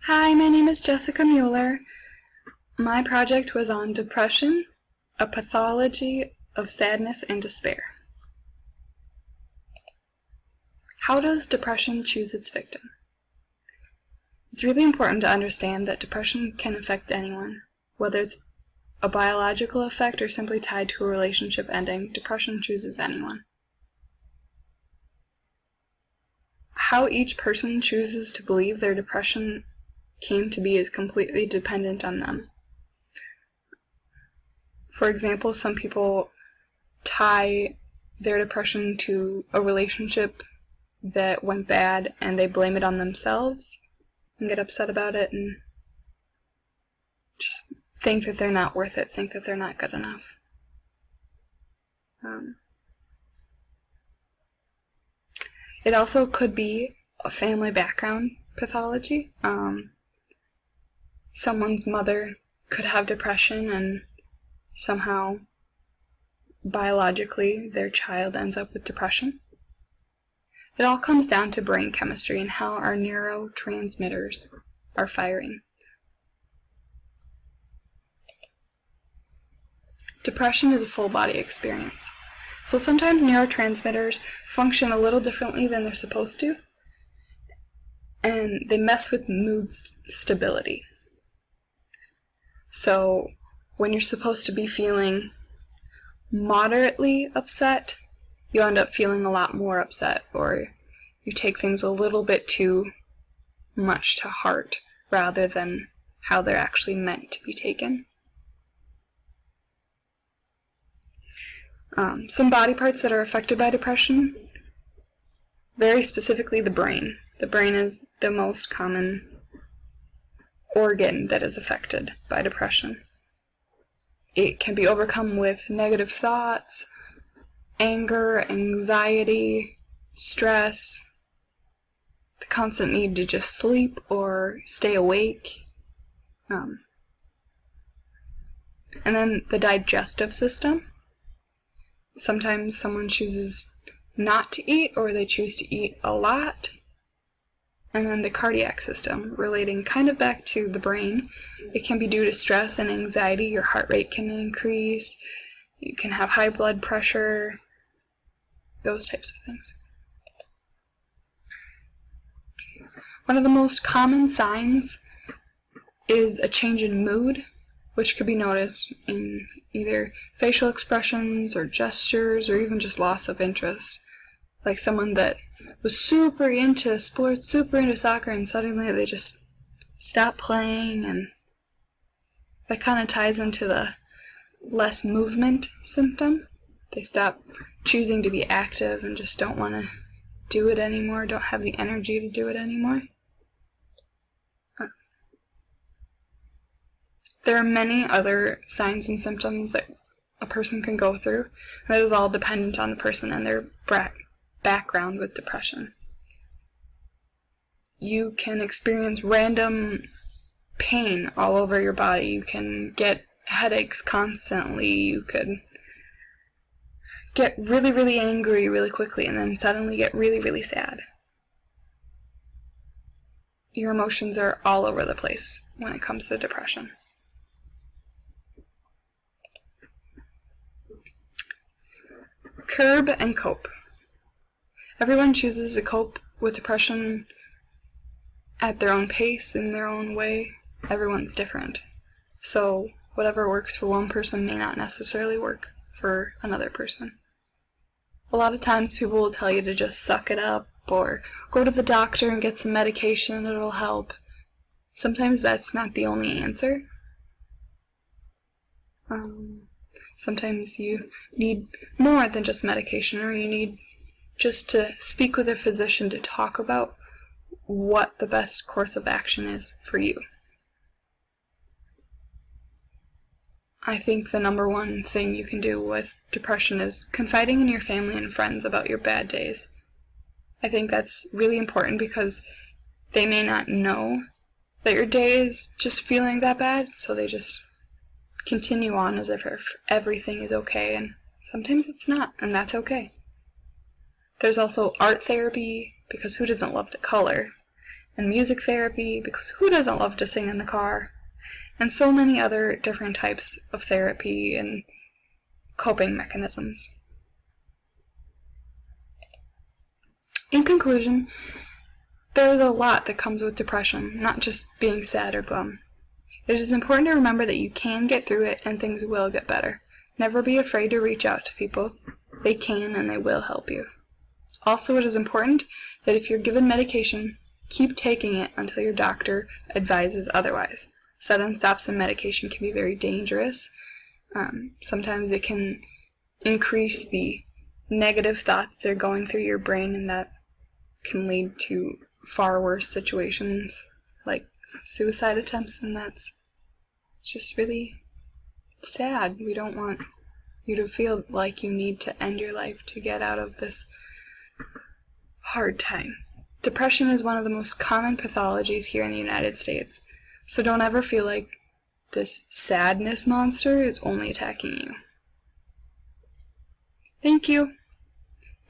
Hi, my name is Jessica Mueller. My project was on depression, a pathology of sadness and despair. How does depression choose its victim? It's really important to understand that depression can affect anyone. Whether it's a biological effect or simply tied to a relationship ending, depression chooses anyone. How each person chooses to believe their depression came to be is completely dependent on them. For example, some people tie their depression to a relationship that went bad and they blame it on themselves and get upset about it and just think that they're not worth it, think that they're not good enough. It also could be a family background pathology. Someone's mother could have depression and somehow biologically their child ends up with depression. It all comes down to brain chemistry and how our neurotransmitters are firing. Depression is a full body experience. So sometimes neurotransmitters function a little differently than they're supposed to, and they mess with mood stability. So when you're supposed to be feeling moderately upset, you end up feeling a lot more upset, or you take things a little bit too much to heart rather than how they're actually meant to be taken. Some body parts that are affected by depression, very specifically the brain. The brain is the most common organ that is affected by depression. It can be overcome with negative thoughts, anger, anxiety, stress, the constant need to just sleep or stay awake. And then the digestive system. Sometimes someone chooses not to eat or they choose to eat a lot. And then the cardiac system, relating kind of back to the brain. It can be due to stress and anxiety. Your heart rate can increase. You can have high blood pressure. Those types of things. One of the most common signs is a change in mood, which could be noticed in either facial expressions or gestures or even just loss of interest. Like someone that was super into sports, super into soccer, and suddenly they just stop playing, and that kind of ties into the less movement symptom. They stop choosing to be active and just don't want to do it anymore, don't have the energy to do it anymore. There are many other signs and symptoms that a person can go through. That is all dependent on the person and their background with depression. You can experience random pain all over your body. You can get headaches constantly. You could get really, really angry really quickly and then suddenly get really, really sad. Your emotions are all over the place when it comes to depression. Curb and cope. Everyone chooses to cope with depression at their own pace, in their own way. Everyone's different. So whatever works for one person may not necessarily work for another person. A lot of times people will tell you to just suck it up or go to the doctor and get some medication, it'll help. Sometimes that's not the only answer. Sometimes you need more than just medication, or you need just to speak with a physician to talk about what the best course of action is for you. I think the number one thing you can do with depression is confiding in your family and friends about your bad days. I think that's really important because they may not know that your day is just feeling that bad, so they just continue on as if everything is okay, and sometimes it's not, and that's okay. There's also art therapy, because who doesn't love to color? and music therapy, because who doesn't love to sing in the car? And so many other different types of therapy and coping mechanisms. In conclusion, there is a lot that comes with depression, not just being sad or glum. It is important to remember that you can get through it and things will get better. Never be afraid to reach out to people. They can and they will help you. Also, it is important that if you're given medication, keep taking it until your doctor advises otherwise. Sudden stops in medication can be very dangerous. Sometimes it can increase the negative thoughts that are going through your brain, and that can lead to far worse situations like suicide attempts, and that's just really sad. We don't want you to feel like you need to end your life to get out of this hard time. Depression is one of the most common pathologies here in the United States, so don't ever feel like this sadness monster is only attacking you. Thank you.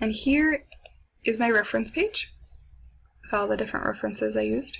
And here is my reference page with all the different references I used.